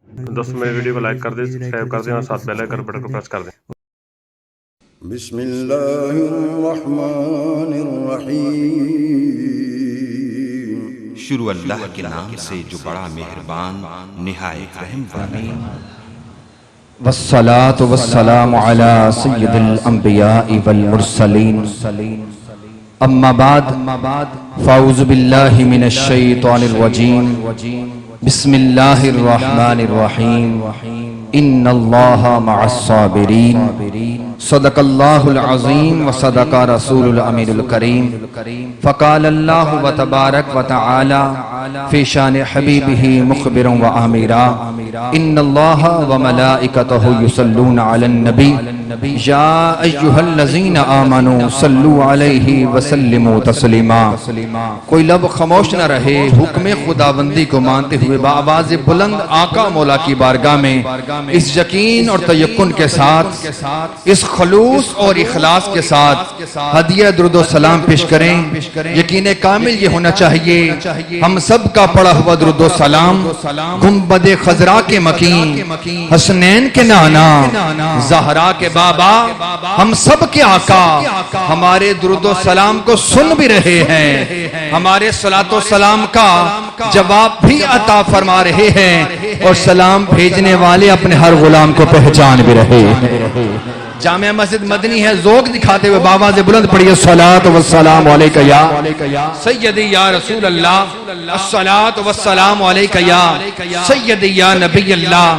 دوستوں میری ویڈیو کو لائک کر دیں، سبسکرائب کر دیں اور ساتھ بیل آئیکن بٹن کو پریس کر دیں۔ بسم اللہ الرحمن الرحیم۔ شروع اللہ کے نام سے جو بڑا مہربان نہایت رحم والا۔ والصلاة والسلام على سید الانبیاء والمرسلین، اما بعد فاعوذ باللہ من الشیطان الرجیم، بسم اللہ الرحمن الرحیم، ان اللہ مع الصابرین، صدق اللہ العظیم وصدق رسول الامین الکریم۔ فقال اللہ وتبارک وتعالی فی شان حبیبہ مخبرا وآمرا، ان اللہ وملائکتہ یصلون علی النبی یا ایہا الذین آمنوا صلوا علیہ وسلموا تسلیما۔ کوئی لب خاموش نہ رہے، حکم خداوندی کو مانتے ہوئے بآواز بلند آقا مولا کی بارگاہ میں اس یقین اور تیقن کے ساتھ، اس خلوص اور اخلاص کے ساتھ ہدیہ درود و سلام پیش کریں۔ یقین کامل یہ ہونا چاہیے ہم سب کا پڑھا ہوا درود و سلام گنبد خضرا کے مکین، حسنین کے نانا، زہرا کے بابا، ہم سب کے آقا ہمارے درود و سلام کو سن بھی رہے ہیں، ہمارے صلاۃ و سلام کا جواب بھی عطا فرما رہے ہیں، اور سلام بھیجنے والے اپنے ہر غلام کو پہچان بھی رہے ہیں۔ جامع مسجد مدنی ہے، ذوق دکھاتے ہوئے بابا سے بلند پڑھیے الصلاۃ والسلام علیکہ یا سیدی یا رسول اللہ، الصلاۃ والسلام علیکہ یا سیدی یا نبی اللہ،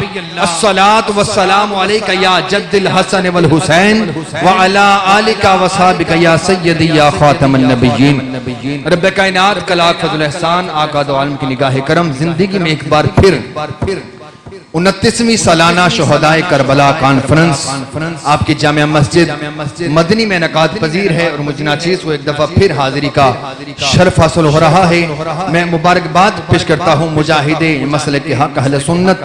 الصلاۃ والسلام علیکہ یا جد الحسن والحسین وعلی آلکہ وصحبکہ یا سیدی یا خاتم النبیین۔ رب کائنات کا لاکھ فضل احسان، آقا دو عالم کی نگاہ کرم، زندگی میں ایک بار پھر 29ویں سالانہ شہدائے کربلا کانفرنس آپ کی جامع مسجد مدنی میں انعقاد پذیر ہے، اور مجھے ناچیز کو ایک دفعہ پھر حاضری کا شرف حاصل ہو رہا ہے۔ میں مبارکباد پیش کرتا ہوں مجاہد مسلک حق اہل سنت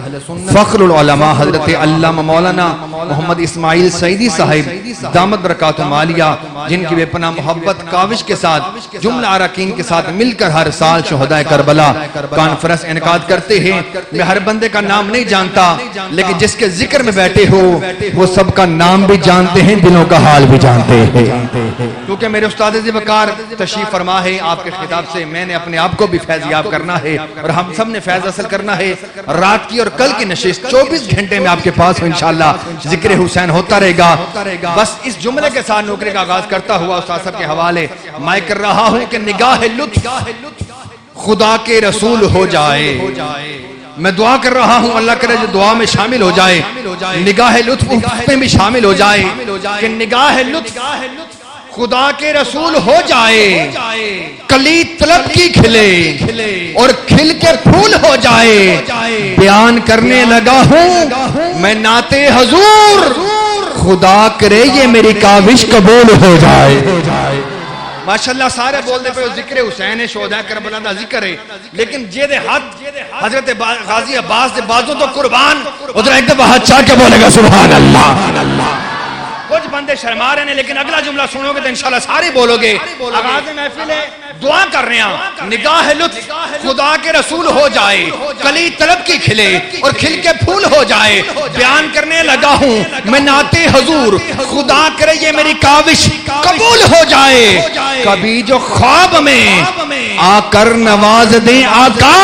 فخر العلماء حضرت علامہ مولانا محمد اسماعیل سعیدی صاحب دامت برکاتہ عالیہ، جن کی بے پناہ محبت کاوش کے ساتھ جملہ اراکین کے ساتھ مل کر ہر سال شہدائے کربلا کانفرنس انعقاد کرتے ہیں۔ میں ہر بندے کا نام نہیں جانتا، لیکن جس کے ذکر میں بیٹھے ہو وہ سب کا نام بھی جانتے ہیں، دلوں کا حال بھی جانتے ہیں۔ کیونکہ میرے استاد وقار تشریف فرما ہے، آپ کے خطاب سے میں نے اپنے آپ کو بھی فیض یاب کرنا ہے، اور ہم سب نے فیض حاصل کرنا ہے۔ رات کی اور کل کی نشست 24 گھنٹے میں آپ کے پاس ہوں، انشاءاللہ ذکر حسین ہوتا رہے گا۔ بس اس جملے کے ساتھ نوکری کا آغاز کرتا ہوا استاد صاحب کے حوالے میں کر رہا ہوں کہ نگاہ لطف خدا کے رسول ہو جائے۔ میں دعا کر رہا ہوں اللہ کرے جو دعا میں شامل ہو جائے، نگاہ لطف میں بھی شامل ہو جائے، کہ نگاہ لطف خدا کے رسول ہو جائے، کلی طلب کی کھلے اور کھل کے پھول ہو جائے۔ بیان کرنے لگا ہوں میں نعت حضور، خدا کرے یہ میری کاوش قبول ہو جائے۔ ماشاءاللہ سارے بول دے پہ ذکر حسین شہداء کربلا دا ذکر ہے، لیکن جے دے حد حضرت غازی عباس دے بازوں تو قربان، ادھر ایک دفعہ ہاتھ چاہ کے بولے گا سبحان اللہ۔ کچھ بندے شرما رہے ہیں، لیکن اگلا جملہ سنو گے تو انشاءاللہ سارے بولو گے۔ آغاز محفل ہے، دعا کر رہے ہیں نگاہ لطف خدا کے رسول ہو جائے، کلی طلب کی کھلے اور کھل کے پھول ہو جائے۔ بیان کرنے لگا ہوں میں نعت حضور، خدا کرے یہ میری کاوش قبول ہو جائے۔ کبھی جو خواب میں آ کر نواز دیں آقا،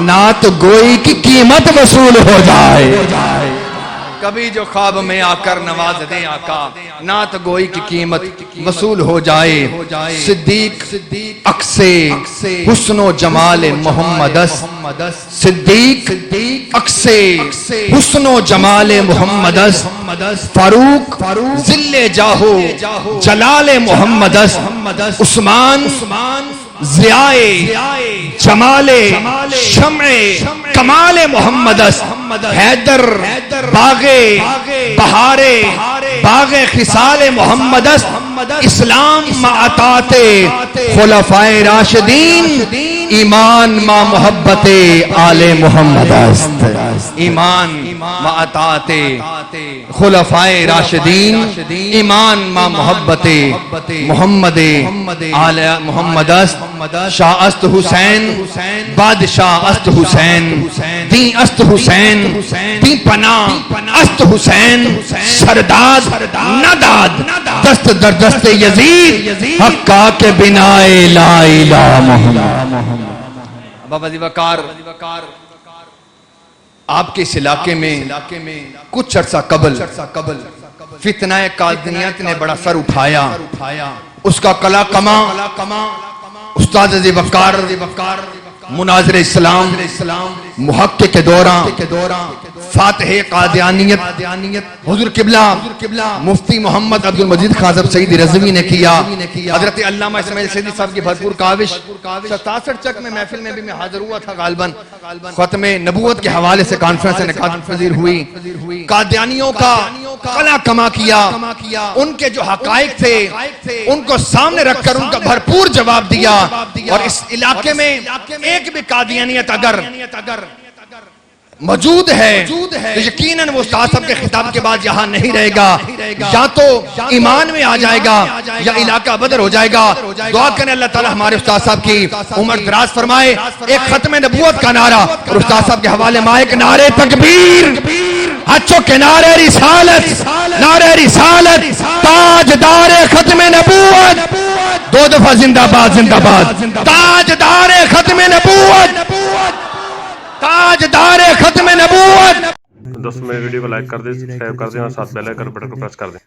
نعت گوئی کی قیمت وصول ہو جائے۔ کبھی جو خواب میں آ کر نواز دیں آقا، نعت گوئی کی قیمت وصول ہو جائے۔ صدیق عکسے حسن و جمال محمد، صدیق عکسے حسن و جمال محمد، فاروق ذل جاہو جلال محمد، عثمان ضیائے جمال شمع کمال محمد، حیدر باغ بہار باغ خصال محمد، اسلام معطات خلفائے راشدین، ایمان ما محبت آل محمد است، ایمان ما اطاعت خلفائے راشدین، ایمان ما محبت محمد آل محمد است، شاہ است حسین، بادشاہ است حسین، دین است حسین، دین پناہ است حسین، سرداد نداد دست در دست یزید، حقا کے بنائے لا الہ محمد۔ بابا دی وقار آپ کے اس علاقے میں کچھ عرصہ قبل فتنہ قادیانیت نے بڑا سر اٹھایا، اس کا قلع کما استاد دی وقار مناظر اسلام محقق کے دوران فاتح قادیانیت حضور قبلہ مفتی محمد عبد المجید خازب سعید رضوی نے کیا، حضرت علامہ اسماعیل سیدی صاحب کی بھرپور کاوش، 67 چک میں محفل میں بھی میں حاضر ہوا تھا، غالباً ختم نبوت کے حوالے سے کانفرنس انعقاد پذیر ہوئی، قادیانیوں کا قلع کما کیا، ان کے جو حقائق تھے ان کو سامنے رکھ کر ان کا بھرپور جواب دیا، اور اس علاقے میں ایک بھی قادیانیت اگر موجود ہے تو یقیناً وہ استاد صاحب کے خطاب کے بعد یہاں نہیں رہے گا، یا تو ایمان میں آ جائے گا یا علاقہ بدر ہو جائے گا۔ دعا کریں اللہ تعالی ہمارے استاد صاحب کی عمر دراز فرمائے۔ ایک ختم نبوت کا نعرہ اور استاد صاحب کے حوالے مائک، نعرہ تکبیر، ہاتھوں کے نعرہ رسالت، نعرہ رسالت، تاجدار ختم نبوت، دو دفعہ زندہ باد زندہ باد، تاجدار ختم نبوت، تاجدار ختم نبوت۔ دوستوں میرے ویڈیو کو لائک کر دیں، سبسکرائب کر دیں اور ساتھ بیل آئیکن بٹن کو پریس کر دیں۔